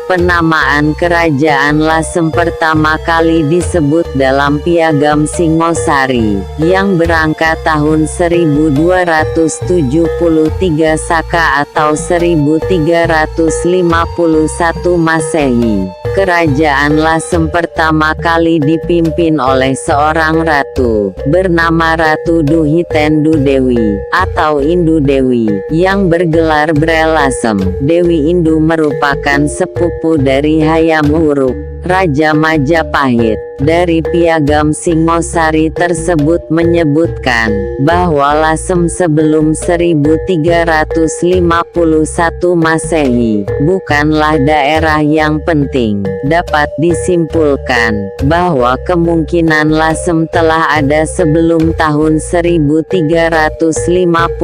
Penamaan Kerajaan Lasem pertama kali disebut dalam Piagam Singosari, yang berangka tahun 1273 Saka atau 1351 Masehi. Kerajaan Lasem pertama kali dipimpin oleh seorang ratu, bernama Ratu Duhitendu Dewi, atau Indu Dewi, yang bergelar Bre Lasem. Dewi Indu merupakan sepupu dari Hayam Wuruk, Raja Majapahit. Dari Piagam Singosari tersebut menyebutkan bahwa Lasem sebelum 1351 Masehi bukanlah daerah yang penting. Dapat disimpulkan bahwa kemungkinan Lasem telah ada sebelum tahun 1351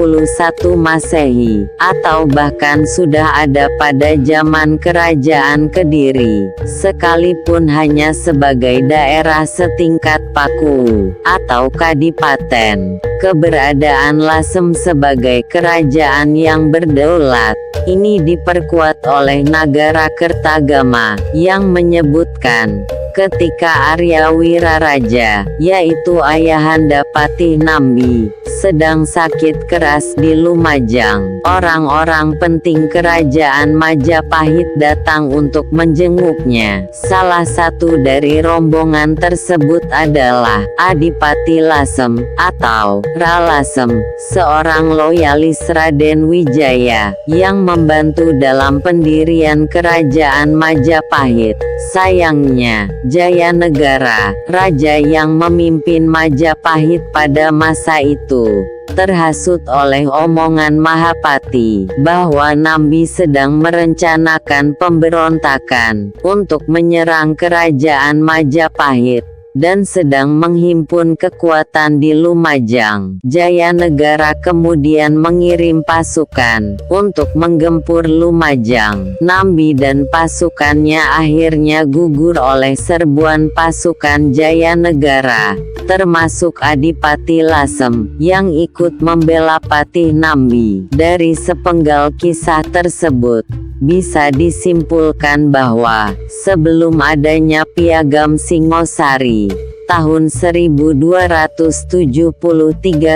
Masehi, atau bahkan sudah ada pada zaman Kerajaan Kediri, sekalipun hanya sebagai daerah setingkat paku atau kadipaten. Keberadaan Lasem sebagai kerajaan yang berdaulat ini diperkuat oleh Nagara Kertagama yang menyebutkan ketika Arya Wiraraja, yaitu ayahanda Patih Nambi, sedang sakit keras di Lumajang, orang-orang penting kerajaan Majapahit datang untuk menjenguknya. Salah satu dari rombongan tersebut adalah Adipati Lasem atau Ralasem, seorang loyalis Raden Wijaya yang membantu dalam pendirian kerajaan Majapahit. Sayangnya, Jayanegara, raja yang memimpin Majapahit pada masa itu, terhasut oleh omongan Mahapati bahwa Nambi sedang merencanakan pemberontakan untuk menyerang kerajaan Majapahit dan sedang menghimpun kekuatan di Lumajang. Jayanegara kemudian mengirim pasukan untuk menggempur Lumajang. Nambi dan pasukannya akhirnya gugur oleh serbuan pasukan Jayanegara, termasuk Adipati Lasem yang ikut membela Patih Nambi. Dari sepenggal kisah tersebut, bisa disimpulkan bahwa sebelum adanya Piagam Singosari tahun 1273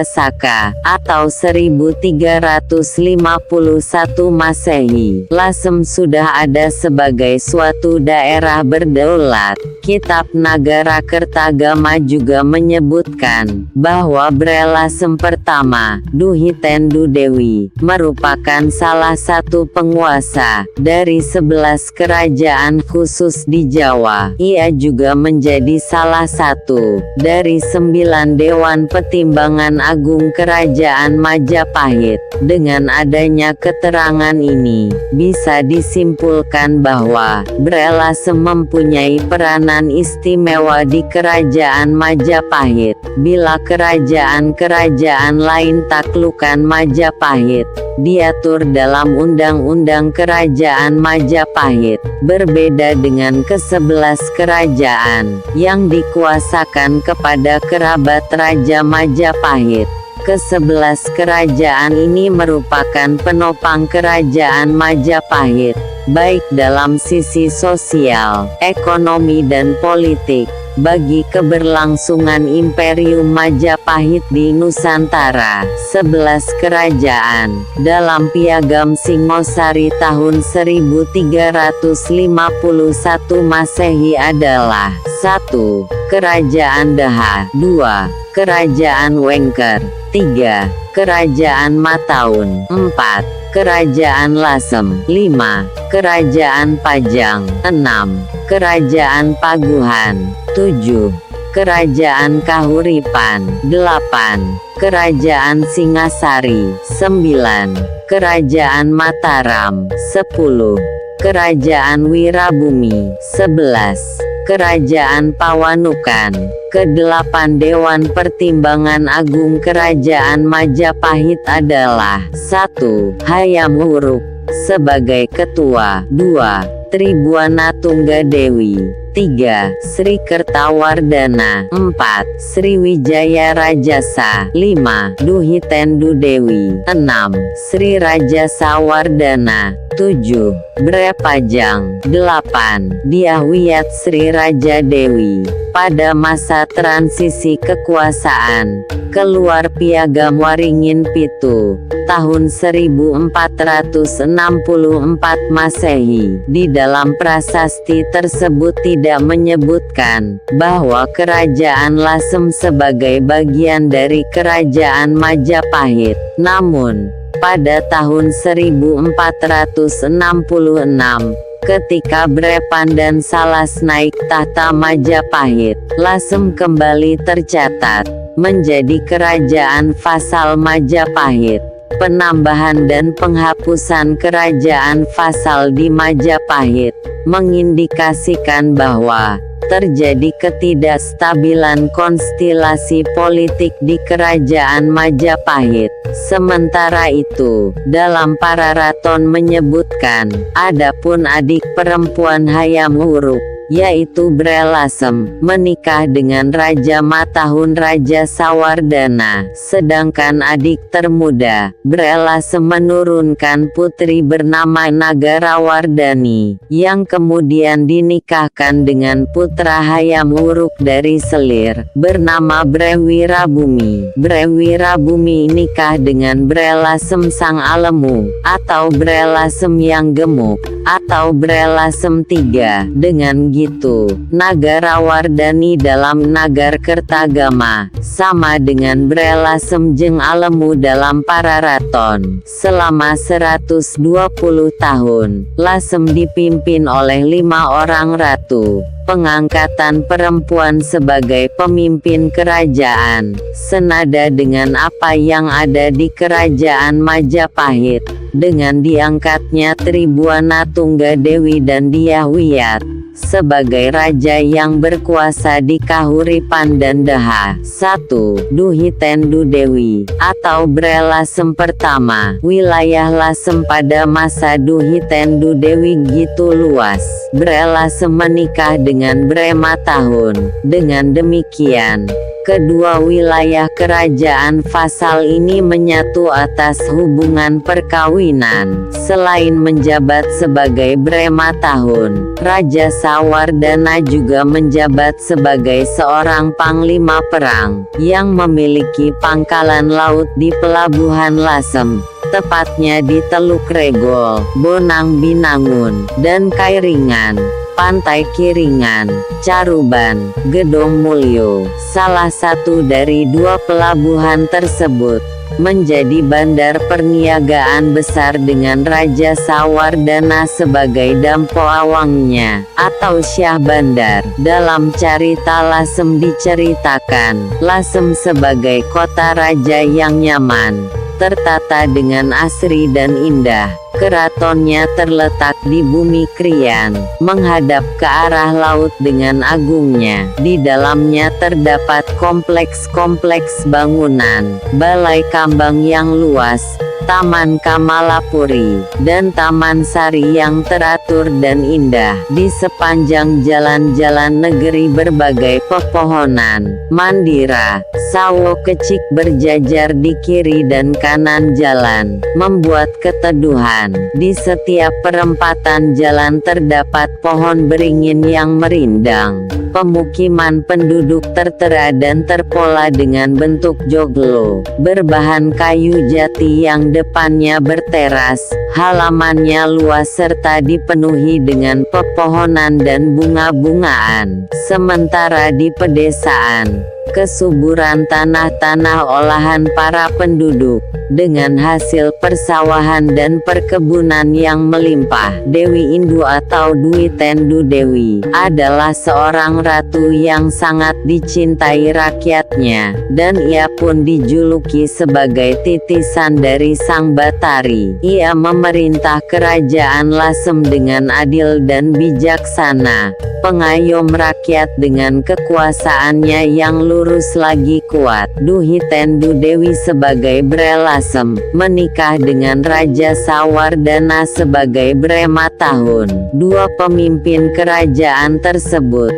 Saka atau 1351 Masehi, Lasem sudah ada sebagai suatu daerah berdaulat. Kitab Nagara Kertagama juga menyebutkan bahwa Bre Lasem pertama, Duhitendu Dewi, merupakan salah satu penguasa dari 11 kerajaan khusus di Jawa. Ia juga menjadi salah satu dari 9 Dewan Pertimbangan Agung Kerajaan Majapahit. Dengan adanya keterangan ini, bisa disimpulkan bahwa Bre Lasem mempunyai peranan istimewa di Kerajaan Majapahit. Bila kerajaan-kerajaan lain taklukan Majapahit, diatur dalam Undang-Undang Kerajaan Majapahit, berbeda dengan ke-11 kerajaan yang dikuasakan kepada kerabat Raja Majapahit. Ke-11 kerajaan ini merupakan penopang kerajaan Majapahit, baik dalam sisi sosial, ekonomi dan politik, bagi keberlangsungan Imperium Majapahit di Nusantara. 11 kerajaan dalam Piagam Singosari tahun 1351 Masehi adalah: 1. Kerajaan Daha, 2. Kerajaan Wengker, 3. Kerajaan Mataun, 4. Kerajaan Lasem, 5. Kerajaan Pajang, 6. Kerajaan Paguhan, 7. Kerajaan Kahuripan, 8. Kerajaan Singasari, 9. Kerajaan Mataram, 10. Kerajaan Wirabumi, 11. Kerajaan Pawanukan. Ke-8 Dewan Pertimbangan Agung Kerajaan Majapahit adalah: 1. Hayam Wuruk sebagai ketua, 2. Tribuana Tunggadewi, 3. Sri Kertawardhana. 4. Sriwijaya Rajasa. 5. Duhitendu Dewi. 6. Sri Rajasa Wardana. 7. Bre Pajang. 8. Dyah Wiyat Sri Raja Dewi. Pada masa transisi kekuasaan, keluar Piagam Waringin Pitu, tahun 1464 Masehi. Di dalam prasasti tersebut tidak menyebutkan bahwa Kerajaan Lasem sebagai bagian dari Kerajaan Majapahit. Namun, pada tahun 1466, ketika Bre Pandan Salas naik tahta Majapahit, Lasem kembali tercatat menjadi Kerajaan Vasal Majapahit. Penambahan dan penghapusan kerajaan vasal di Majapahit mengindikasikan bahwa terjadi ketidakstabilan konstelasi politik di Kerajaan Majapahit. Sementara itu, dalam Pararaton menyebutkan, adapun adik perempuan Hayam Wuruk, yaitu Bre Lasem, menikah dengan Raja Matahun Raja Sawardana, sedangkan adik termuda, Bre Lasem menurunkan putri bernama Nagarawardhani, yang kemudian dinikahkan dengan putra Hayam Wuruk dari Selir, bernama Bre Wirabumi. Bre Wirabumi nikah dengan Bre Lasem Sang Alemu, atau Bre Lasem yang gemuk, atau Bre Lasem III. Dengan gitu, Nagarawardhani dalam Nagar Kertagama sama dengan Bre Lasem Jeng Alemu dalam Pararaton. Selama 120 tahun, Lasem dipimpin oleh 5 orang ratu. Pengangkatan perempuan sebagai pemimpin kerajaan, senada dengan apa yang ada di Kerajaan Majapahit, dengan diangkatnya Tribuana Tunggadewi dan Dyah Wiyat sebagai raja yang berkuasa di Kahuripan dan Daha. 1. Duhitendu Dewi, atau Bre Lasem pertama. Wilayah Lasem pada masa Duhitendu Dewi gitu luas. Bre Lasem menikah dengan Bre Matahun. Dengan demikian, kedua wilayah kerajaan vasal ini menyatu atas hubungan perkawinan. Selain menjabat sebagai Bre Matahun, Raja Sawardana juga menjabat sebagai seorang panglima perang, yang memiliki pangkalan laut di Pelabuhan Lasem, tepatnya di Teluk Regol, Bonang Binangun, dan Kairingan. Pantai Kiringan, Caruban, Gedong Mulyo. Salah satu dari 2 pelabuhan tersebut menjadi bandar perniagaan besar dengan Raja Sawardana sebagai dampo awangnya, atau Syah Bandar. Dalam Carita Lasem diceritakan, Lasem sebagai kota raja yang nyaman, tertata dengan asri dan indah. Keratonnya terletak di Bumi Krian, menghadap ke arah laut dengan agungnya. Di dalamnya terdapat kompleks-kompleks bangunan, balai kambang yang luas, Taman Kamalapuri, dan Taman Sari yang teratur dan indah. Di sepanjang jalan-jalan negeri berbagai pepohonan, mandira, sawo kecik berjajar di kiri dan kanan jalan, membuat keteduhan. Di setiap perempatan jalan terdapat pohon beringin yang merindang. Pemukiman penduduk tertera dan terpola dengan bentuk joglo, berbahan kayu jati yang depannya berteras, halamannya luas serta dipenuhi dengan pepohonan dan bunga-bungaan. Sementara di pedesaan, kesuburan tanah-tanah olahan para penduduk, dengan hasil persawahan dan perkebunan yang melimpah. Dewi Indu atau Duhitendu Dewi adalah seorang ratu yang sangat dicintai rakyatnya, dan ia pun dijuluki sebagai titisan dari Sang Batari. Ia memerintah kerajaan Lasem dengan adil dan bijaksana, pengayom rakyat dengan kekuasaannya yang lurus lagi kuat. Duhitendu Dewi sebagai Bre Lasem, menikah dengan Raja Sawardana sebagai Bre Matahun. Dua pemimpin kerajaan tersebut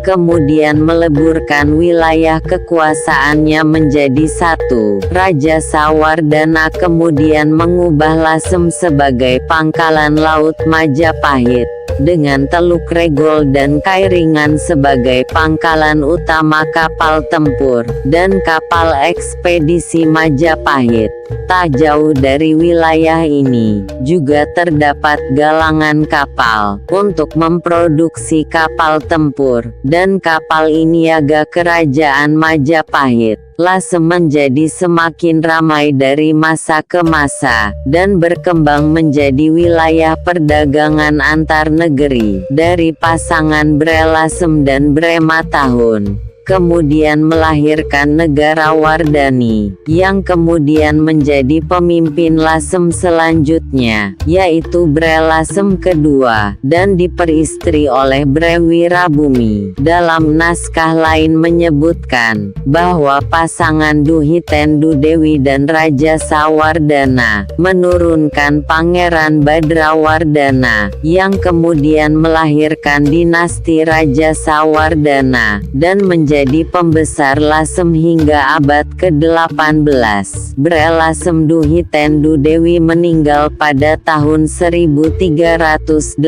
kemudian meleburkan wilayah kekuasaannya menjadi satu. Raja Sawardana kemudian mengubah Lasem sebagai pangkalan laut Majapahit, dengan Teluk Regol dan Kairingan sebagai pangkalan utama kapal tempur dan kapal ekspedisi Majapahit. Tak jauh dari wilayah ini juga terdapat galangan kapal untuk memproduksi kapal tempur dan kapal niaga kerajaan Majapahit. Lasem menjadi semakin ramai dari masa ke masa dan berkembang menjadi wilayah perdagangan antar negeri. Dari pasangan Bre Lasem dan Bre Matahun kemudian melahirkan negara Wardani, yang kemudian menjadi pemimpin Lasem selanjutnya, yaitu Bre Lasem kedua, dan diperistri oleh Bre Wirabumi. Dalam naskah lain menyebutkan bahwa pasangan Duhitendu Dewi dan Raja Sawardana menurunkan Pangeran Badrawardana, yang kemudian melahirkan dinasti Raja Sawardana, dan menjadi pembesar Lasem hingga abad ke-18. Bre Lasem Duhitendu Dewi meninggal pada tahun 1382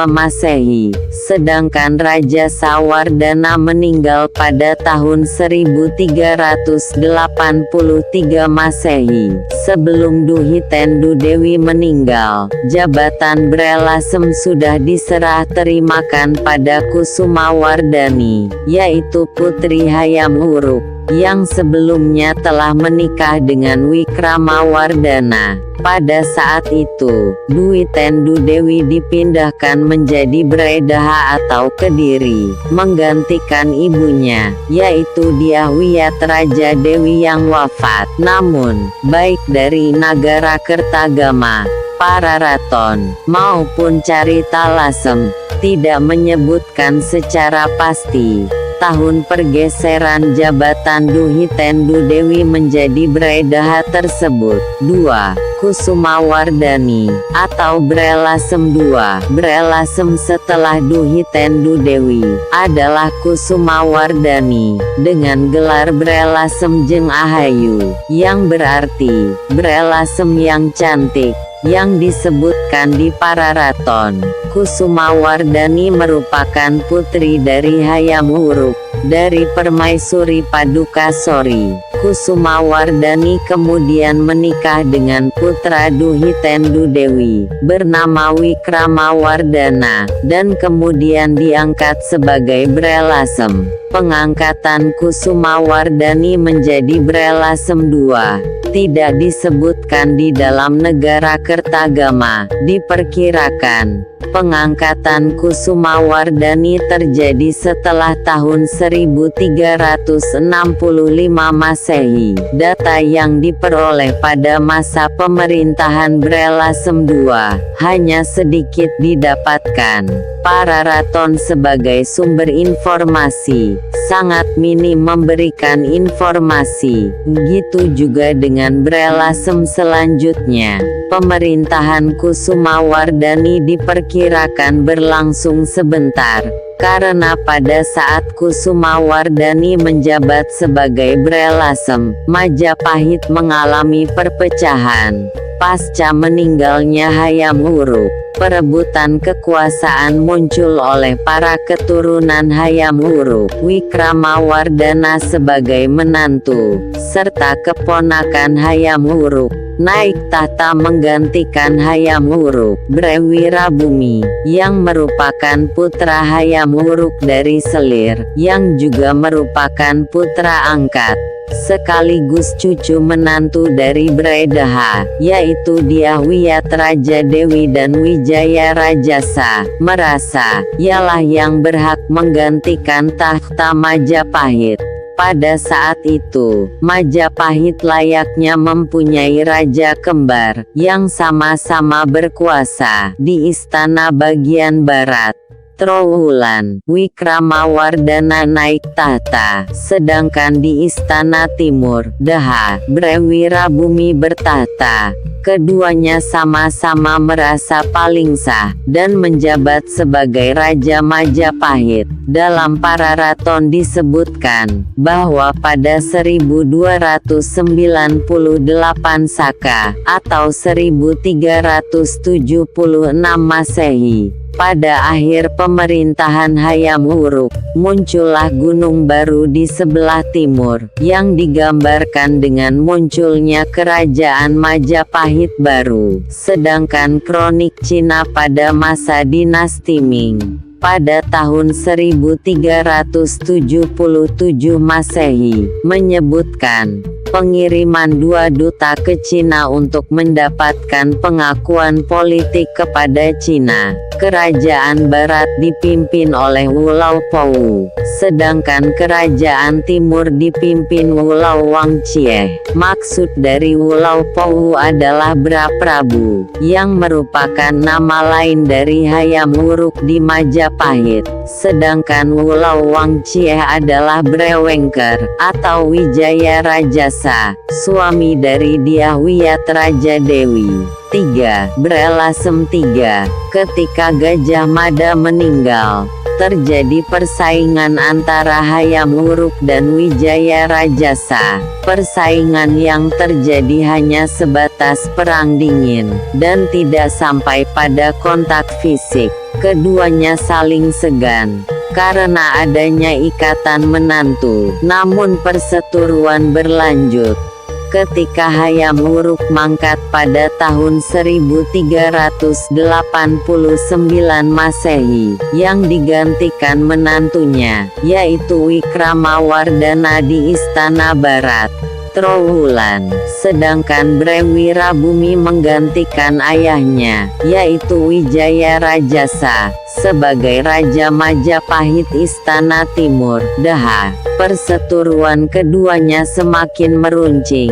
Masehi, sedangkan Raja Sawardana meninggal pada tahun 1383 Masehi. Sebelum Duhitendu Dewi meninggal, jabatan Bre Lasem sudah diserah terimakan pada Kusumawardani, yaitu Putri Hayam Wuruk, yang sebelumnya telah menikah dengan Wikramawardana. Pada saat itu, Duhitendu Dewi dipindahkan menjadi Bredaha atau Kediri, menggantikan ibunya, yaitu Dyahwiyat Raja Dewi yang wafat. Namun, baik dari Nagara Kertagama, Pararaton, maupun Carita Lasem, tidak menyebutkan secara pasti tahun pergeseran jabatan Duhitendu Dewi menjadi Bredaha tersebut. 2. Kusumawardani atau Bre Lasem II. Bre Lasem setelah Duhitendu Dewi adalah Kusumawardani dengan gelar Bre Lasem Jeng Ahayu, yang berarti Bre Lasem yang cantik, yang disebutkan di Pararaton. Kusumawardani merupakan putri dari Hayam Wuruk, dari Permaisuri Padukasori. Kusumawardani kemudian menikah dengan putra Duhitendu Dewi, bernama Wikramawardana, dan kemudian diangkat sebagai Bre Lasem. Pengangkatan Kusumawardani menjadi Bre Lasem II tidak disebutkan di dalam Negara Kertagama. Diperkirakan pengangkatan Kusumawardani terjadi setelah tahun 1365 Masehi. Data yang diperoleh pada masa pemerintahan Bre Lasem II hanya sedikit didapatkan. Pararaton sebagai sumber informasi sangat minim memberikan informasi. Begitu juga dengan Bre Lasem selanjutnya. Pemerintahan Kusumawardani diperkirakan berlangsung sebentar, karena pada saat Kusumawardani menjabat sebagai Bre Lasem, Majapahit mengalami perpecahan. Pasca meninggalnya Hayam Wuruk, perebutan kekuasaan muncul oleh para keturunan Hayam Wuruk. Wikramawardana sebagai menantu, serta keponakan Hayam Wuruk, naik tahta menggantikan Hayam Wuruk. Bre Wirabumi, yang merupakan putra Hayam Wuruk dari Selir, yang juga merupakan putra angkat, sekaligus cucu menantu dari Bredaha, yaitu Dyahwiyat Raja Dewi dan Wijaya Rajasa, merasa ialah yang berhak menggantikan tahta Majapahit. Pada saat itu, Majapahit layaknya mempunyai raja kembar, yang sama-sama berkuasa, di istana bagian barat. Trowulan, Wikramawardhana naik tahta, sedangkan di istana timur, Daha, Brewirabumi bertahta. Keduanya sama-sama merasa paling sah, dan menjabat sebagai Raja Majapahit. Dalam Pararaton disebutkan, bahwa pada 1298 Saka, atau 1376 Masehi, pada akhir pemerintahan Hayam Wuruk, muncullah gunung baru di sebelah timur, yang digambarkan dengan munculnya kerajaan Majapahit baru. Sedangkan kronik Cina pada masa dinasti Ming, pada tahun 1377 Masehi, menyebutkan pengiriman 2 duta ke Cina untuk mendapatkan pengakuan politik kepada Cina. Kerajaan Barat dipimpin oleh Wulau Pou, sedangkan kerajaan Timur dipimpin Wulau Wangcie. Maksud dari Wulau Pou adalah Bra Prabu, yang merupakan nama lain dari Hayam Wuruk di Majapahit. Sedangkan Wulau Wangcie adalah Brewengker, atau Wijaya Rajasa, suami dari Dyahwiyat Raja Dewi. 3. Brelasem 3. Ketika Gajah Mada meninggal, terjadi persaingan antara Hayam Wuruk dan Wijaya Rajasa. Persaingan yang terjadi hanya sebatas perang dingin, dan tidak sampai pada kontak fisik. Keduanya saling segan karena adanya ikatan menantu, namun perseteruan berlanjut. Ketika Hayam Wuruk mangkat pada tahun 1389 Masehi, yang digantikan menantunya, yaitu Wikramawardhana di Istana Barat, Trowulan. Sedangkan Brewirabumi menggantikan ayahnya, yaitu Wijaya Rajasa, sebagai Raja Majapahit Istana Timur, Daha. Perseteruan keduanya semakin meruncing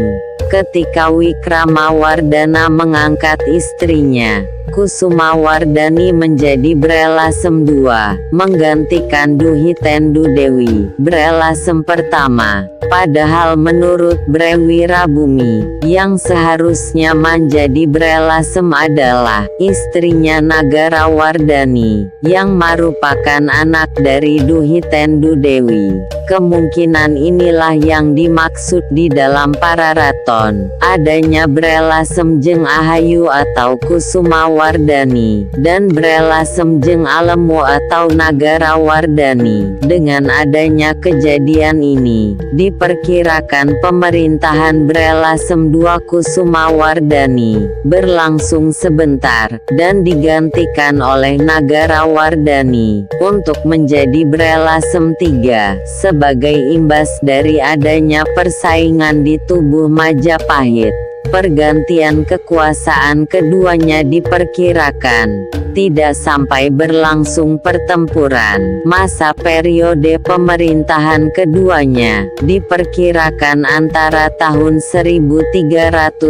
ketika Wikramawardhana mengangkat istrinya, Kusumawardhani, menjadi Brelasem II, menggantikan Duhitendu Dewi, Brelasem pertama. Padahal menurut Brewirabumi, yang seharusnya menjadi Brelasem adalah istrinya Nagarawardhani, yang merupakan anak dari Duhitendu Dewi. Kemungkinan inilah yang dimaksud di dalam Pararaton, adanya Brelasem Jeng Ahayu atau Kusumawardhani, dan Brelasem Jeng Alemu atau Nagarawardhani. Dengan adanya kejadian ini, diperkirakan pemerintahan Brelasem II Kusumawardhani berlangsung sebentar, dan digantikan oleh Nagarawardhani untuk menjadi Brelasem III, sebagai imbas dari adanya persaingan di tubuh Majapahit. Pergantian kekuasaan keduanya diperkirakan tidak sampai berlangsung pertempuran. Masa periode pemerintahan keduanya diperkirakan antara tahun 1390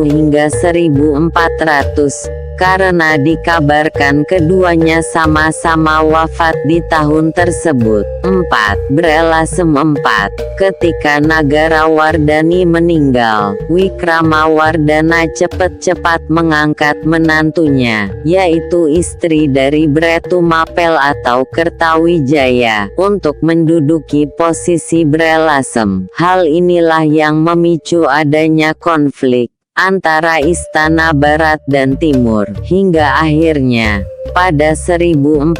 hingga 1400. Karena dikabarkan keduanya sama-sama wafat di tahun tersebut. 4. Brelasem 4. Ketika Nagarawardhani meninggal, Wikramawardhana cepat-cepat mengangkat menantunya, yaitu istri dari Bretumapel atau Kertawijaya, untuk menduduki posisi Brelasem. Hal inilah yang memicu adanya konflik antara Istana Barat dan Timur, hingga akhirnya pada 1404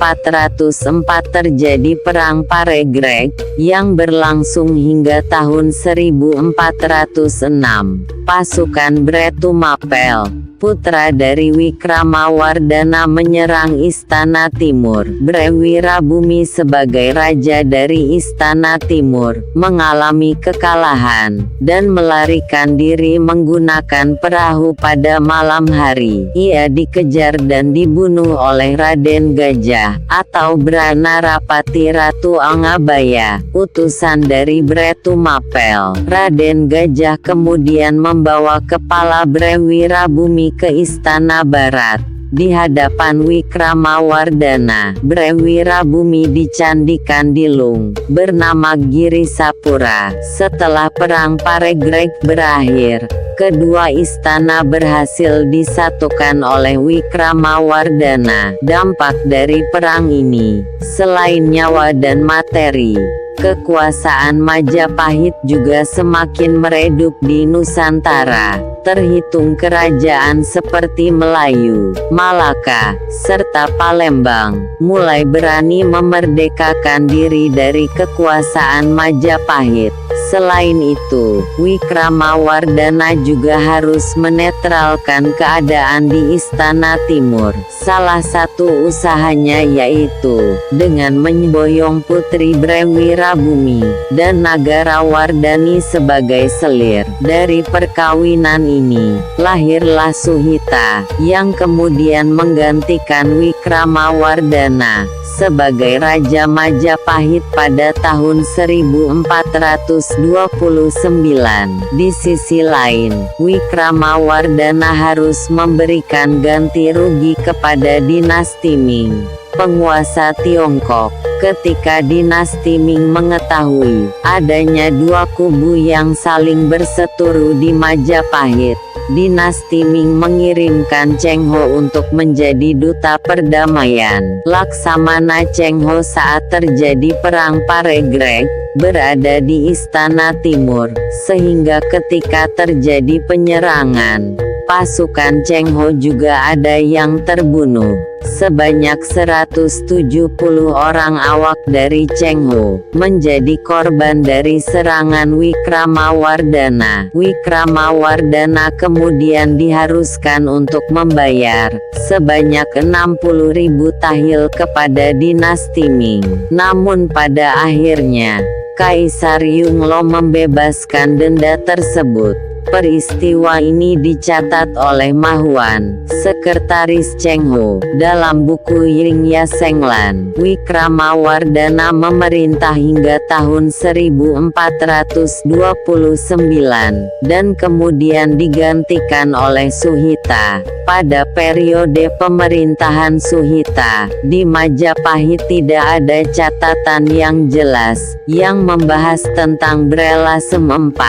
terjadi Perang Paregreg, yang berlangsung hingga tahun 1406. Pasukan Bretumapel, putra dari Wikramawardhana menyerang Istana Timur. Brewirabumi sebagai raja dari Istana Timur mengalami kekalahan dan melarikan diri menggunakan perahu pada malam hari. Ia dikejar dan dibunuh oleh Raden Gajah atau Branarapati Ratu Angabaya, utusan dari Bretumapel. Raden Gajah kemudian membawa kepala Brewirabumi ke Istana Barat. Di hadapan Wikramawardhana, Brewirabumi dicandikan di lung bernama Girisapura. Setelah perang Paregreg berakhir, kedua istana berhasil disatukan oleh Wikramawardhana. Dampak dari perang ini, selain nyawa dan materi, kekuasaan Majapahit juga semakin meredup di Nusantara. Terhitung kerajaan seperti Melayu, Malaka, serta Palembang mulai berani memerdekakan diri dari kekuasaan Majapahit. Selain itu, Wikramawardhana juga harus menetralkan keadaan di Istana Timur. Salah satu usahanya yaitu dengan memboyong Putri Brewirabumi dan Nagarawardhani sebagai selir. Dari perkawinan ini, lahirlah Suhita, yang kemudian menggantikan Wikramawardhana sebagai Raja Majapahit pada tahun 1429. Di sisi lain, Wikramawardhana harus memberikan ganti rugi kepada dinasti Ming, penguasa Tiongkok. Ketika dinasti Ming mengetahui adanya dua kubu yang saling berseteru di Majapahit, dinasti Ming mengirimkan Cheng Ho untuk menjadi duta perdamaian. Laksamana Cheng Ho saat terjadi perang Paregreg berada di Istana Timur, sehingga ketika terjadi penyerangan, pasukan Cheng Ho juga ada yang terbunuh. Sebanyak 170 orang awak dari Cheng Ho menjadi korban dari serangan Wikramawardhana. Wikramawardhana kemudian diharuskan untuk membayar sebanyak 60.000 tahil kepada dinasti Ming. Namun pada akhirnya, Kaisar Yongle membebaskan denda tersebut. Peristiwa ini dicatat oleh Ma Huan, sekretaris Cheng Ho, dalam buku Yingya Senglan. Wikramawardhana memerintah hingga tahun 1429, dan kemudian digantikan oleh Suhita. Pada periode pemerintahan Suhita, di Majapahit tidak ada catatan yang jelas yang membahas tentang Brelasem IV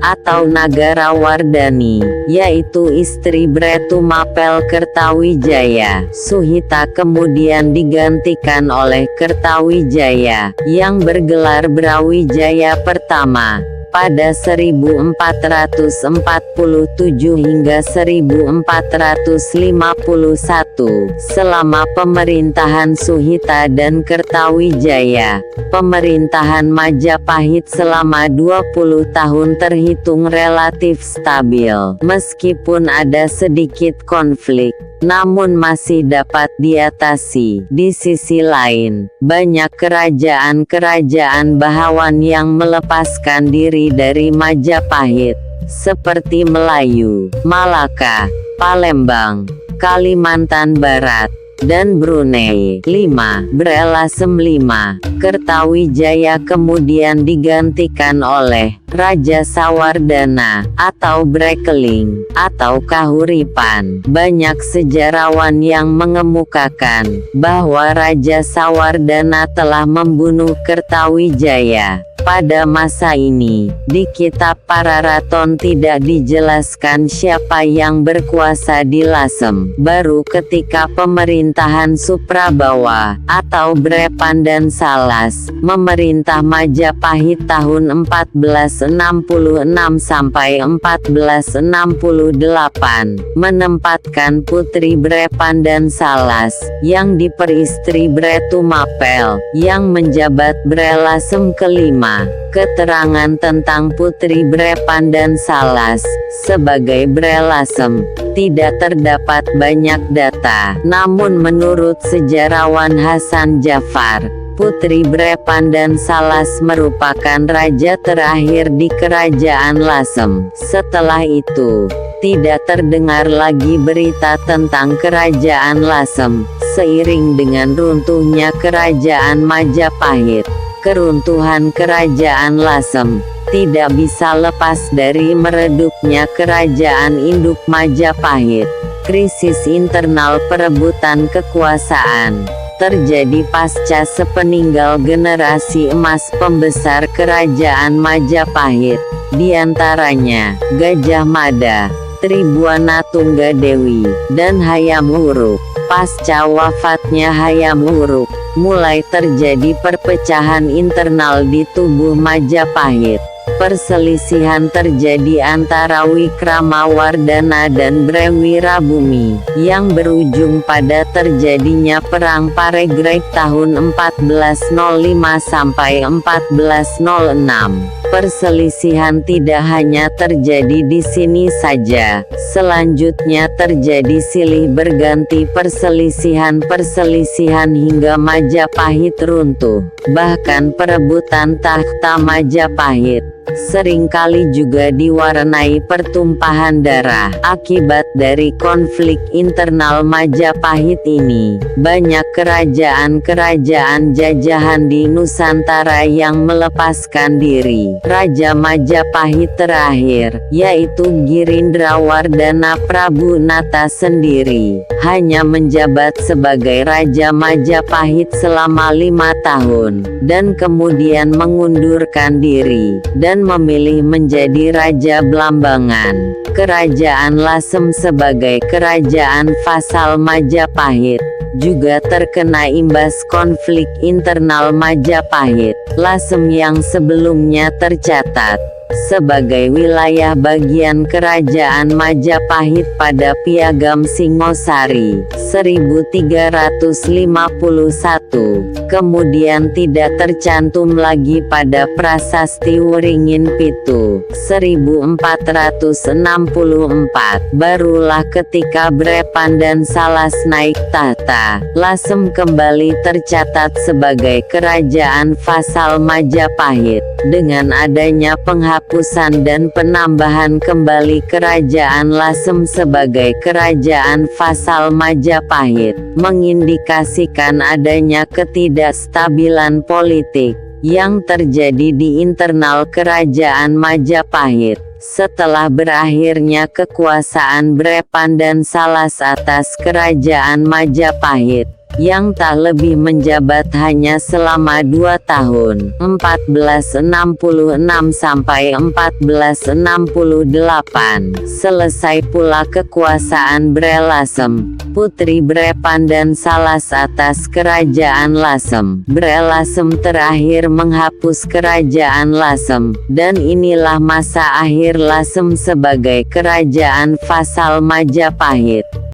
atau Nagarawardhani, yaitu istri Bretumapel Kertawijaya. Suhita kemudian digantikan oleh Kertawijaya yang bergelar Brawijaya pertama pada 1447 hingga 1451. Selama pemerintahan Suhita dan Kertawijaya, pemerintahan Majapahit selama 20 tahun terhitung relatif stabil. Meskipun ada sedikit konflik, namun masih dapat diatasi. Di sisi lain, banyak kerajaan-kerajaan bahawan yang melepaskan diri dari Majapahit, seperti Melayu, Malaka, Palembang, Kalimantan Barat, dan Brunei. 5. Brelasem V, Kertawijaya kemudian digantikan oleh Raja Sawardhana atau Brekeling atau Kahuripan. Banyak sejarawan yang mengemukakan bahwa Raja Sawardhana telah membunuh Kertawijaya. Pada masa ini, di kitab Pararaton tidak dijelaskan siapa yang berkuasa di Lasem. Baru ketika pemerintahan Suprabawa atau Brepandan Salas memerintah Majapahit tahun 1466 sampai 1468, menempatkan Putri Brepandan Salas yang diperistri Bretumapel yang menjabat Brelasem kelima. Keterangan tentang Putri Bre Pandansalas sebagai Bre Lasem tidak terdapat banyak data. Namun menurut sejarawan Hasan Jafar, Putri Bre Pandansalas merupakan raja terakhir di Kerajaan Lasem. Setelah itu, tidak terdengar lagi berita tentang Kerajaan Lasem. Seiring dengan runtuhnya Kerajaan Majapahit, keruntuhan Kerajaan Lasem tidak bisa lepas dari meredupnya Kerajaan Induk Majapahit. Krisis internal perebutan kekuasaan terjadi pasca sepeninggal generasi emas pembesar Kerajaan Majapahit, diantaranya Gajah Mada, Tribuana Tunggadewi, dan Hayam Wuruk. Pasca wafatnya Hayam Wuruk, mulai terjadi perpecahan internal di tubuh Majapahit. Perselisihan terjadi antara Wikramawardhana dan Bre Wirabumi, yang berujung pada terjadinya Perang Paregreg tahun 1405 sampai 1406. Perselisihan tidak hanya terjadi di sini saja, selanjutnya terjadi silih berganti perselisihan hingga Majapahit runtuh. Bahkan perebutan takhta Majapahit seringkali juga diwarnai pertumpahan darah. Akibat dari konflik internal Majapahit ini, banyak kerajaan-kerajaan jajahan di Nusantara yang melepaskan diri. Raja Majapahit terakhir, yaitu Girindrawardhana Prabu Nata sendiri, hanya menjabat sebagai Raja Majapahit selama 5 tahun, dan kemudian mengundurkan diri, dan memilih menjadi Raja Blambangan. Kerajaan Lasem sebagai kerajaan vasal Majapahit juga terkena imbas konflik internal Majapahit. Lasem yang sebelumnya tercatat sebagai wilayah bagian Kerajaan Majapahit pada Piagam Singosari 1351, kemudian tidak tercantum lagi pada Prasasti Wringin Pitu 1464. Barulah ketika Bre Pandansalas naik tahta, Lasem kembali tercatat sebagai kerajaan vasal Majapahit. Dengan adanya penghapusan dan penambahan kembali Kerajaan Lasem sebagai kerajaan vasal Majapahit, mengindikasikan adanya ketidakstabilan politik yang terjadi di internal Kerajaan Majapahit. Setelah berakhirnya kekuasaan Bre Pandansalas atas Kerajaan Majapahit, yang tak lebih menjabat hanya selama 2 tahun, 1466 sampai 1468. Selesai pula kekuasaan Bre Lasem, Putri Bre Pandansalas atas Kerajaan Lasem. Bre Lasem terakhir menghapus Kerajaan Lasem, dan inilah masa akhir Lasem sebagai kerajaan vasal Majapahit.